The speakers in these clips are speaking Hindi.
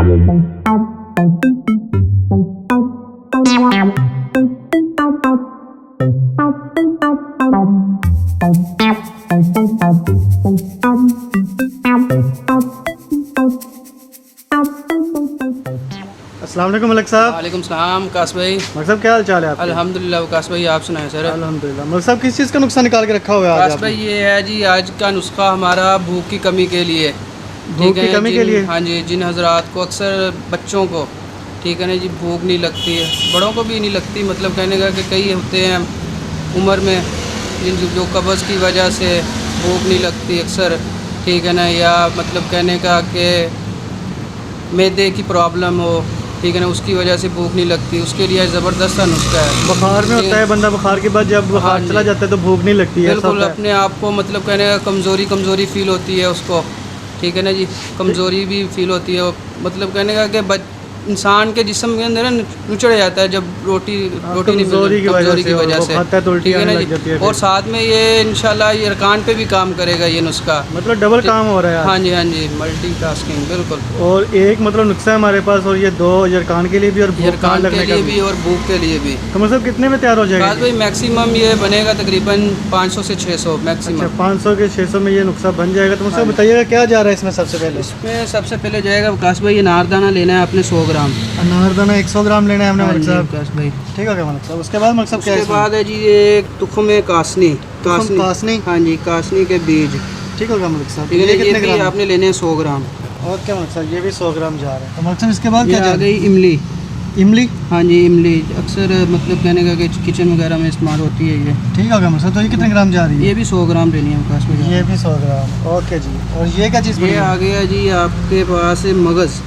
अस्सलाम वालेकुम मलिक साहब। वालेकुम सलाम काश भाई। मलिक साहब क्या हाल चाल है आपके? अल्हम्दुलिल्लाह काश भाई, आप सुनाएं सर। अल्हम्दुलिल्लाह। मलिक साहब किस चीज़ का नुस्खा निकाल के रखा हुआ है आज काश भाई ये है जी आज का नुस्खा हमारा भूख की कमी के लिए। भूख की कमी के लिए? हाँ जी, जिन हजरात को अक्सर बच्चों को ठीक है ना जी भूख नहीं लगती है, बड़ों को भी नहीं लगती, मतलब कहने का कि कई होते हैं उम्र में जिन जो कब्ज़ की वजह से भूख नहीं लगती अक्सर, ठीक है ना, या मतलब कहने का कि मैदे की प्रॉब्लम हो, ठीक है ना, उसकी वजह से भूख नहीं लगती, उसके लिए ज़बरदस्त नुस्खा है। बुखार में होता है बंदा, बुखार के बाद जब बुखार चला जाता है तो भूख नहीं लगती है। बिल्कुल अपने आप को मतलब कहने का कमज़ोरी फील होती है उसको, ठीक है ना जी, कमज़ोरी भी फील होती है, मतलब कहने का कि इंसान के जिस्म के अंदर नुचड़ जाता है जब रोटी नहीं कमज़ोरी की वजह से खाता है तो उल्टी आने लग जाती है। और साथ में ये इंशाल्लाह ये अरकान पे भी काम करेगा ये नुस्खा, मतलब डबल काम हो रहा है। हाँ जी, मल्टीटास्किंग बिल्कुल। और एक मतलब नुस्खा है हमारे पास, और ये दो अरकान के लिए भी और अरकान के लिए भी और भूख के लिए भी। तो मतलब कितने में तैयार हो जाएगा? भाई मैक्सिमम ये बनेगा तकरीबन 500 से 600 मैक्सिमम। 500 के 600 में ये नुस्खा बन जाएगा। तो मुझसे बताइएगा क्या जा रहा है इसमें सबसे पहले? इसमें सबसे पहले जाएगा विकास भाई अनारदाना लेना है अपने 100 ग्राम। अनारदाना 100 ग्राम लेना है हमने मलिक साहब। विकास भाई ठीक हो गया मलिक साहब। उसके बाद मलिक साहब क्या है? उसके बाद है जी ये तुख्म कासनी। हाँ जी, कासनी के बीज। ठीक होगा मलिक साहब। ठीक है, ये कितने ग्राम आपने लेने हैं 100 ग्राम। और क्या मलिक साहब? ये भी 100 ग्राम जा रहा है। तो मलिक साहब इसके बाद क्या आ जा गई इमली। इमली? हाँ जी, इमली अक्सर मतलब कहने का कि किचन वगैरह में इस्तेमाल होती है ये। ठीक होगा मलिक साहब। तो ये कितने ग्राम जा रही है? ये भी 100 ग्राम लेनी है विकास भाई। ये भी 100 ग्राम। ओके जी। और ये क्या चीज़? ये आ गया जी आपके पास मगज़।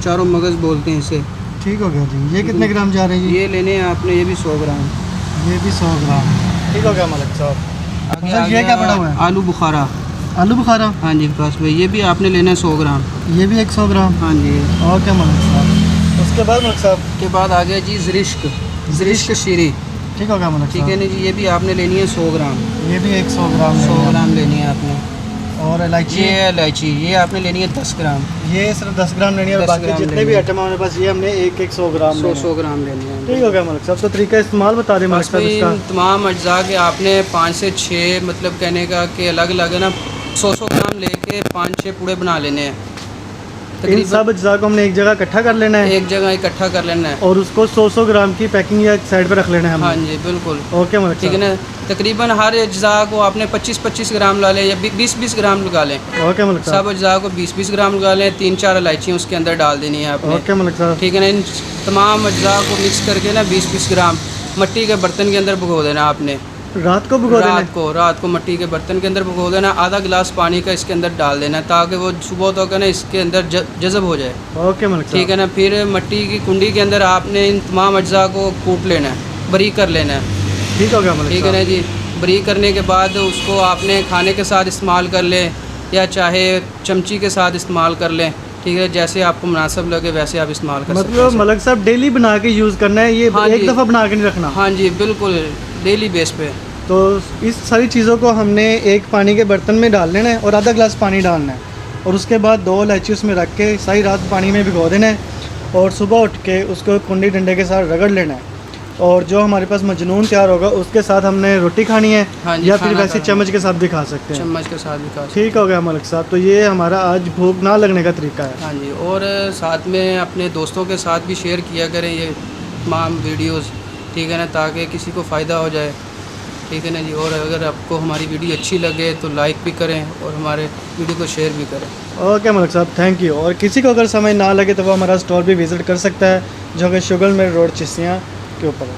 चारों मगज़ बोलते हैं इसे। ठीक हो गया जी। ये कितने ग्राम जा रही है? ये लेने हैं आपने, ये भी 100 ग्राम। ये भी 100 ग्राम। ठीक हो गया मलिक साहब। ये क्या पड़ा हुआ है? आलू बुखारा। आलू बुखारा? हाँ जी विकास भाई, ये भी आपने लेना है 100 ग्राम। ये भी 100 ग्राम। हाँ जी। और क्या मलिक साहब? उसके बाद मलिक साहब के बाद आ गया जी ज़रिश्क शीरी। ठीक होगा मलिक ठीक है ना जी, ये भी आपने लेनी है 100 ग्राम। ये भी 100 ग्राम 100 ग्राम लेनी है आपने। और इलायची? ये इलायची ये आपने लेनी है 10 ग्राम। ये सिर्फ 10 ग्राम लेनी है, और 10 बाकी ग्राम जितने भी आइटम है हमारे पास ये हमने एक 100 ग्राम 100 ग्राम लेनी है। ठीक हो गया मलिक साहब। तो तरीका इस्तेमाल बता दें मलिक साहब इसका। तमाम अज्जा के आपने 5 से 6 मतलब कहने का कि अलग अलग है ना 100 ग्राम लेके 5-6 पूड़े बना लेने हैं। इन सब अज्जा को हमने एक जगह इकट्ठा कर लेना है, एक जगह इकट्ठा कर लेना है, और उसको 100 ग्राम की पैकिंग या साइड पे रख लेना है हमने। हाँ जी बिल्कुल। ओके मलिक ठीक है साहब। ना, तकरीबन हर अज्जा को आपने 25-25 ग्राम ला लें या 20-20 ग्राम लगा लें। ओके मलिक साहब। सब अज्जा को 20-20 ग्राम लगा लें। 3-4 इलायची उसके अंदर डाल देनी है आपने। ओके मलिक साहब। ठीक है ना, इन तमाम अज्जा को मिक्स करके ना 20-20 ग्राम मिट्टी के बर्तन के अंदर भिगो देना आपने। रात को भिगो देना? रात को मिट्टी के बर्तन के अंदर भिगो देना। आधा गिलास पानी का इसके अंदर डाल देना ताकि वो सुबह तक ना इसके अंदर जज़ब हो जाए। ओके मलिक साहब। ठीक है ना, फिर मिट्टी की कुंडी के अंदर आपने इन तमाम अज्जा को कूट लेना है, बारीक कर लेना है। ठीक हो गया मलिक ठीक है ना जी, बारीक करने के बाद उसको आपने खाने के साथ इस्तेमाल कर लें या चाहे चमची के साथ इस्तेमाल कर लें। ठीक है, जैसे आपको मुनासिब लगे वैसे आप इस्तेमाल कर सकते हैं। मतलब मलिक साहब डेली बना के यूज़ करना है, ये एक दफ़ा बना के नहीं रखना? हाँ जी बिल्कुल, डेली बेस पे। तो इस सारी चीज़ों को हमने एक पानी के बर्तन में डाल लेना है और आधा गिलास पानी डालना है, और उसके बाद 2 इलायची उसमें रख के सारी रात पानी में भिगो देना है, और सुबह उठ के उसको कुंडी डंडे के साथ रगड़ लेना है, और जो हमारे पास मजनून तैयार होगा उसके साथ हमने रोटी खानी है। हाँ जी, या फिर वैसे चम्मच के साथ भी खा सकते हैं। चम्मच के साथ भी खा। ठीक हो गया मलिक साहब। तो ये हमारा आज भूख ना लगने का तरीका है। हाँ जी, और साथ में अपने दोस्तों के साथ भी शेयर किया करें ये तमाम वीडियोस, ठीक है ना, ताकि किसी को फ़ायदा हो जाए। ठीक है ना जी, और अगर आपको हमारी वीडियो अच्छी लगे तो लाइक भी करें और हमारे वीडियो को शेयर भी करें। ओके मलिक साहब, थैंक यू। और किसी को अगर समय ना लगे तो वो हमारा स्टोर भी विज़िट कर सकता है, जो कि शुगर मिल रोड चिस्तियाँ के ऊपर है।